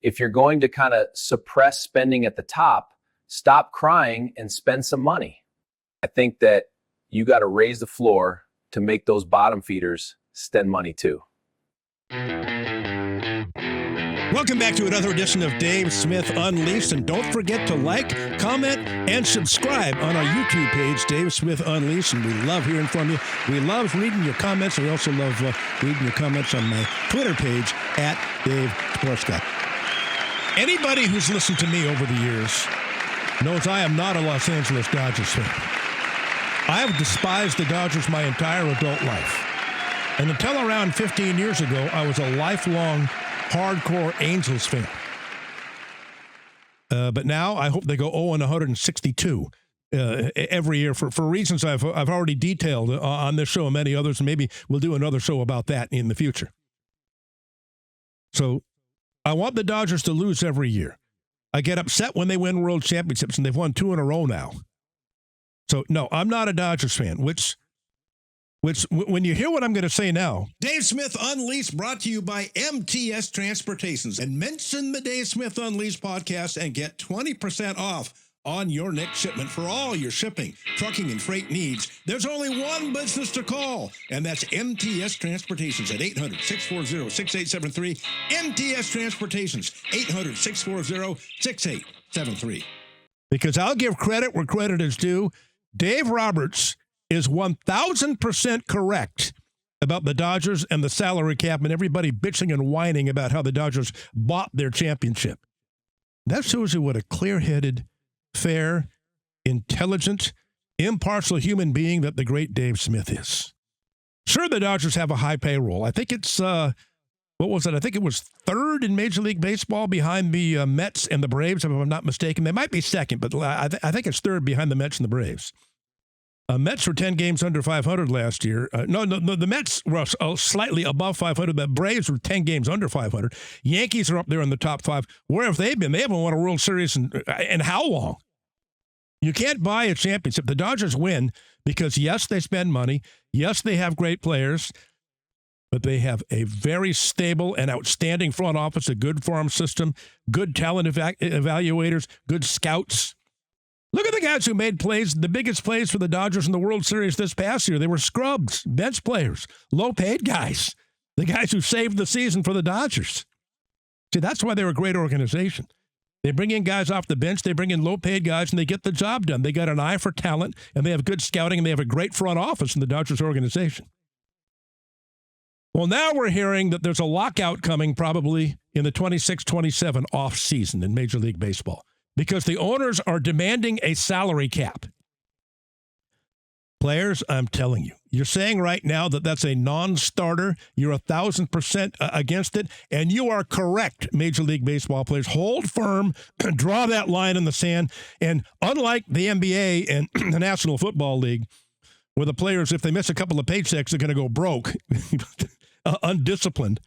if you're going to kind of suppress spending at the top, stop crying and spend some money. I think that you got to raise the floor to make those bottom feeders spend money too. Welcome back to another edition of Dave Smith Unleashed. And don't forget to like, comment, and subscribe on our YouTube page, Dave Smith Unleashed. And we love hearing from you. We love reading your comments. And we also love reading your comments on my Twitter page, @DaveSportsGuy. Anybody who's listened to me over the years knows I am not a Los Angeles Dodgers fan. I have despised the Dodgers my entire adult life. And until around 15 years ago, I was a lifelong hardcore Angels fan. But now I hope they go 0-162 every year for reasons I've already detailed on this show and many others, and maybe we'll do another show about that in the future. So I want the Dodgers to lose every year. I get upset when they win world championships, and they've won 2 in a row now. So, no, I'm not a Dodgers fan, which when you hear what I'm going to say now. Dave Smith Unleashed brought to you by MTS Transportations. And mention the Dave Smith Unleashed podcast and get 20% off on your next shipment for all your shipping, trucking, and freight needs. There's only one business to call, and that's MTS Transportations at 800-640-6873. MTS Transportations, 800-640-6873. Because I'll give credit where credit is due. Dave Roberts is 1,000% correct about the Dodgers and the salary cap and everybody bitching and whining about how the Dodgers bought their championship. That shows you what a clear-headed, fair, intelligent, impartial human being that the great Dave Smith is. Sure, the Dodgers have a high payroll. I think it's, what was it? I think it was third in Major League Baseball behind the Mets and the Braves, if I'm not mistaken. They might be second, but I think it's third behind the Mets and the Braves. Mets were 10 games under 500 last year. No, the Mets were slightly above 500. The Braves were 10 games under 500. Yankees are up there in the top 5. Where have they been? They haven't won a World Series in how long? You can't buy a championship. The Dodgers win because, yes, they spend money. Yes, they have great players. But they have a very stable and outstanding front office, a good farm system, good talent evaluators, good scouts. Look at the guys who made plays, the biggest plays for the Dodgers in the World Series this past year. They were scrubs, bench players, low-paid guys, the guys who saved the season for the Dodgers. See, that's why they're a great organization. They bring in guys off the bench, they bring in low-paid guys, and they get the job done. They got an eye for talent, and they have good scouting, and they have a great front office in the Dodgers organization. Well, now we're hearing that there's a lockout coming probably in the 26-27 off-season in Major League Baseball, because the owners are demanding a salary cap. Players, I'm telling you, you're saying right now that that's a non-starter. You're 1,000% against it, and you are correct, Major League Baseball players. Hold firm, draw that line in the sand, and unlike the NBA and the National Football League, where the players, if they miss a couple of paychecks, are going to go broke, undisciplined,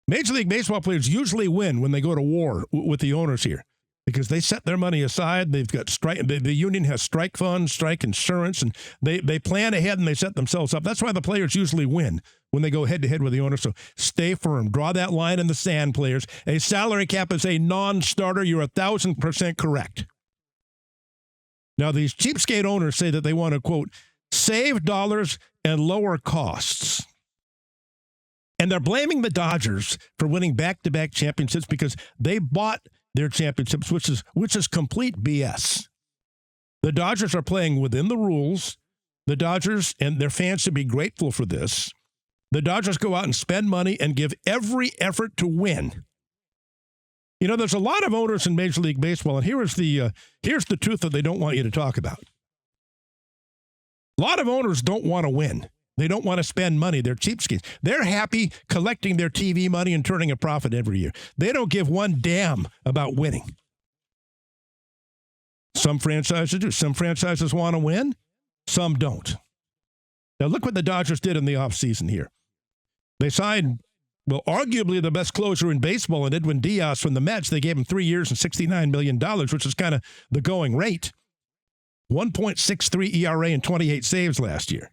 Major League Baseball players usually win when they go to war with the owners here, because they set their money aside. They've got strike. The union has strike funds, strike insurance, and they plan ahead and they set themselves up. That's why the players usually win when they go head-to-head with the owner. So stay firm. Draw that line in the sand, players. A salary cap is a non-starter. You're 1,000% correct. Now, these cheapskate owners say that they want to, quote, save dollars and lower costs. And they're blaming the Dodgers for winning back-to-back championships because they bought their championships, which is complete BS. The Dodgers are playing within the rules. The Dodgers and their fans should be grateful for this. The Dodgers go out and spend money and give every effort to win. You know, there's a lot of owners in Major League Baseball, and here's the truth that they don't want you to talk about. A lot of owners don't want to win. They don't want to spend money. They're cheapskates. They're happy collecting their TV money and turning a profit every year. They don't give one damn about winning. Some franchises do. Some franchises want to win. Some don't. Now, look what the Dodgers did in the offseason here. They signed, well, arguably the best closer in baseball, and Edwin Diaz from the Mets. They gave him 3 years and $69 million, which is kind of the going rate. 1.63 ERA and 28 saves last year.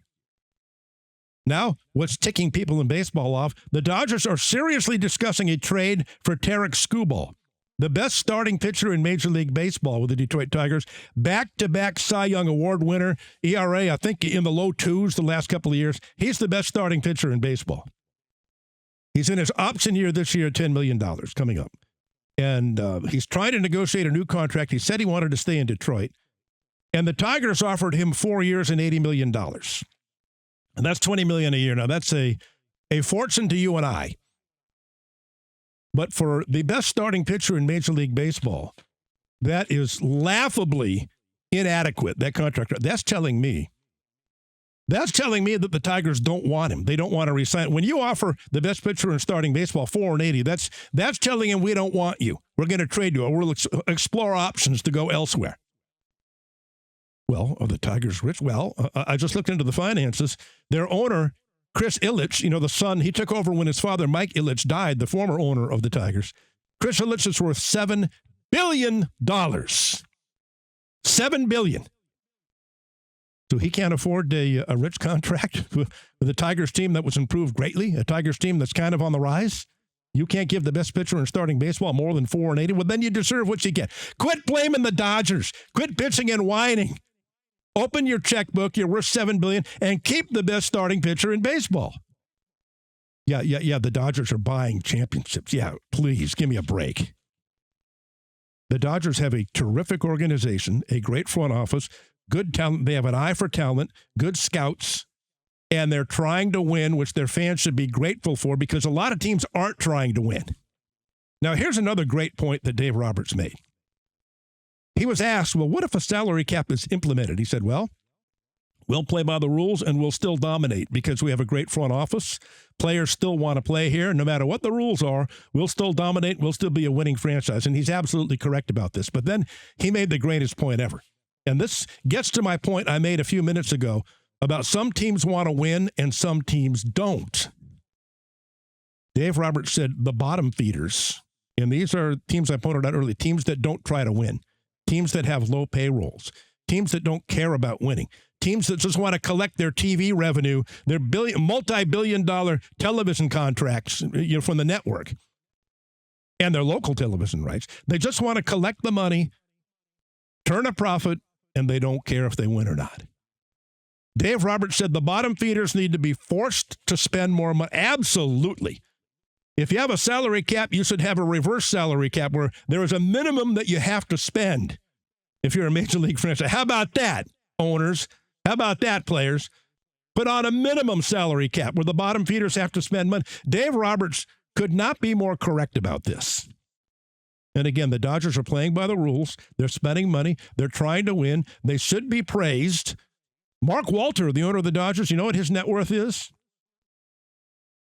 Now, what's ticking people in baseball off, the Dodgers are seriously discussing a trade for Tarek Skubal, the best starting pitcher in Major League Baseball with the Detroit Tigers, back-to-back Cy Young Award winner, ERA, I think, in the low twos the last couple of years. He's the best starting pitcher in baseball. He's in his option year this year, $10 million coming up. And he's trying to negotiate a new contract. He said he wanted to stay in Detroit. And the Tigers offered him 4 years and $80 million. And that's $20 million a year. Now, that's a fortune to you and I. But for the best starting pitcher in Major League Baseball, that is laughably inadequate, that contract. That's telling me that the Tigers don't want him. They don't want to resign. When you offer the best pitcher in starting baseball 4 and 80, that's telling him we don't want you. We're going to trade you, or we'll explore options to go elsewhere. Well, are the Tigers rich? Well, I just looked into the finances. Their owner, Chris Ilitch, the son, he took over when his father, Mike Ilitch, died, the former owner of the Tigers. Chris Ilitch is worth $7 billion. $7 billion. So he can't afford a rich contract with a Tigers team that was improved greatly, a Tigers team that's kind of on the rise. You can't give the best pitcher in starting baseball more than 4 and 80. Well, then you deserve what you get. Quit blaming the Dodgers. Quit bitching and whining. Open your checkbook, you're worth $7 billion, and keep the best starting pitcher in baseball. Yeah, the Dodgers are buying championships. Yeah, please, give me a break. The Dodgers have a terrific organization, a great front office, good talent. They have an eye for talent, good scouts, and they're trying to win, which their fans should be grateful for, because a lot of teams aren't trying to win. Now, here's another great point that Dave Roberts made. He was asked, well, what if a salary cap is implemented? He said, well, we'll play by the rules and we'll still dominate because we have a great front office. Players still want to play here. No matter what the rules are, we'll still dominate. We'll still be a winning franchise. And he's absolutely correct about this. But then he made the greatest point ever. And this gets to my point I made a few minutes ago about some teams want to win and some teams don't. Dave Roberts said the bottom feeders, and these are teams I pointed out earlier, teams that don't try to win. Teams that have low payrolls, teams that don't care about winning, teams that just want to collect their TV revenue, their multi-billion-dollar television contracts from the network and their local television rights. They just want to collect the money, turn a profit, and they don't care if they win or not. Dave Roberts said the bottom feeders need to be forced to spend more money. Absolutely. If you have a salary cap, you should have a reverse salary cap where there is a minimum that you have to spend if you're a major league franchise. How about that, owners? How about that, players? Put on a minimum salary cap where the bottom feeders have to spend money. Dave Roberts could not be more correct about this. And again, the Dodgers are playing by the rules. They're spending money. They're trying to win. They should be praised. Mark Walter, the owner of the Dodgers, you know what his net worth is?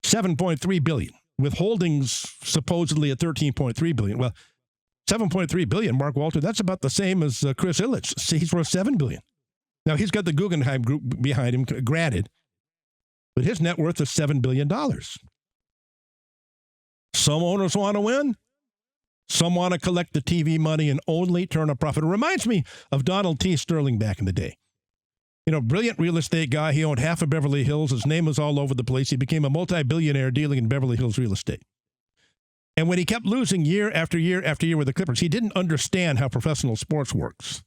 $7.3 billion. With holdings supposedly at $13.3 billion. Well, $7.3 billion, Mark Walter, that's about the same as Chris Ilitch. See, he's worth $7 billion. Now, he's got the Guggenheim Group behind him, granted, but his net worth is $7 billion. Some owners want to win. Some want to collect the TV money and only turn a profit. It reminds me of Donald T. Sterling back in the day. Brilliant real estate guy. He owned half of Beverly Hills. His name was all over the place. He became a multi-billionaire dealing in Beverly Hills real estate. And when he kept losing year after year after year with the Clippers, he didn't understand how professional sports works.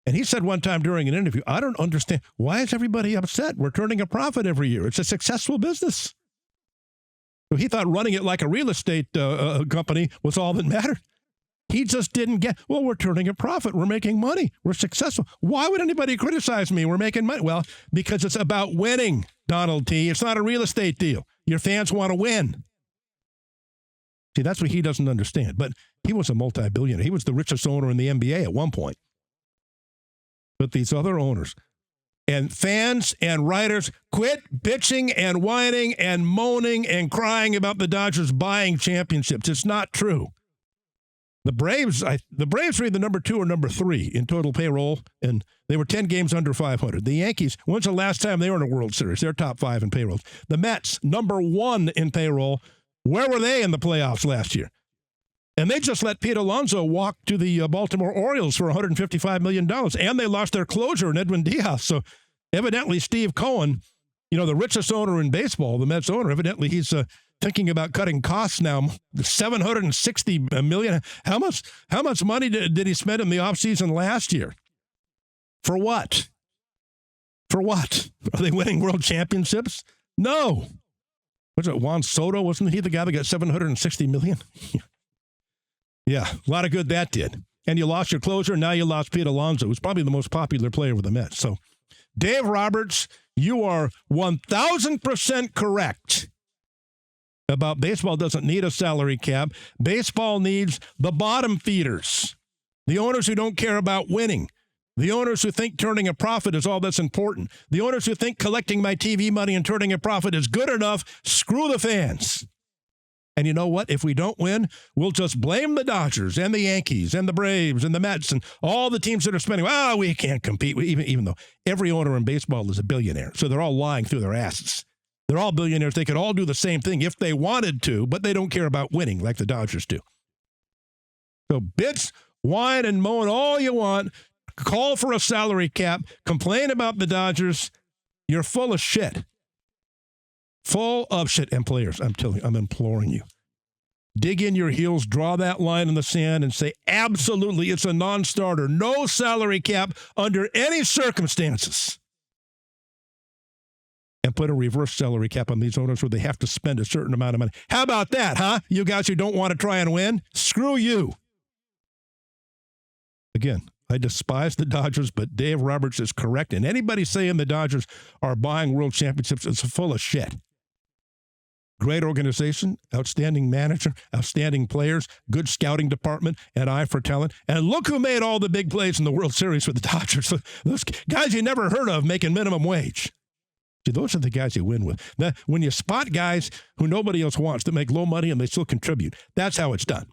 And he said one time during an interview, I don't understand. Why is everybody upset? We're turning a profit every year. It's a successful business. So he thought running it like a real estate company was all that mattered. He just didn't get, well, we're turning a profit. We're making money. We're successful. Why would anybody criticize me? We're making money. Well, because it's about winning, Donald T. It's not a real estate deal. Your fans want to win. See, that's what he doesn't understand. But he was a multi-billionaire. He was the richest owner in the NBA at one point. But these other owners and fans and writers quit bitching and whining and moaning and crying about the Dodgers buying championships. It's not true. The Braves are either number 2 or number 3 in total payroll, and they were 10 games under 500. The Yankees, when's the last time they were in a World Series? They're top 5 in payrolls. The Mets, number 1 in payroll. Where were they in the playoffs last year? And they just let Pete Alonso walk to the Baltimore Orioles for $155 million, and they lost their closer in Edwin Diaz. So evidently Steve Cohen You know, the richest owner in baseball, the Mets owner, evidently he's thinking about cutting costs now. $760 million. How much money did he spend in the offseason last year? For what? For what? Are they winning world championships? No. Was it Juan Soto? Wasn't he the guy that got $760 million? Yeah, a lot of good that did. And you lost your closer. Now you lost Pete Alonso, who's probably the most popular player with the Mets. So, Dave Roberts, you are 1,000% correct about baseball doesn't need a salary cap. Baseball needs the bottom feeders, the owners who don't care about winning, the owners who think turning a profit is all that's important, the owners who think collecting my TV money and turning a profit is good enough. Screw the fans. And you know what? If we don't win, we'll just blame the Dodgers and the Yankees and the Braves and the Mets and all the teams that are spending. Well, we can't compete, even though every owner in baseball is a billionaire. So they're all lying through their asses. They're all billionaires. They could all do the same thing if they wanted to, but they don't care about winning like the Dodgers do. So bitch, whine, and moan all you want. Call for a salary cap. Complain about the Dodgers. You're full of shit. Full of shit. And players, I'm imploring you. Dig in your heels, draw that line in the sand, and say, absolutely, it's a non-starter. No salary cap under any circumstances. And put a reverse salary cap on these owners where they have to spend a certain amount of money. How about that, huh? You guys who don't want to try and win? Screw you. Again, I despise the Dodgers, but Dave Roberts is correct. And anybody saying the Dodgers are buying world championships is full of shit. Great organization, outstanding manager, outstanding players, good scouting department, an eye for talent. And look who made all the big plays in the World Series for the Dodgers. Those guys you never heard of making minimum wage. See, those are the guys you win with. When you spot guys who nobody else wants that make low money and they still contribute, that's how it's done.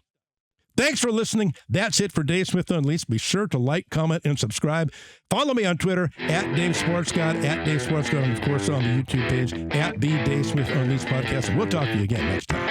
Thanks for listening. That's it for Dave Smith Unleashed. Be sure to like, comment, and subscribe. Follow me on Twitter, @DaveSportsGod, @DaveSportsGod, and of course on the YouTube page, @The Dave Smith Unleashed Podcast. And we'll talk to you again next time.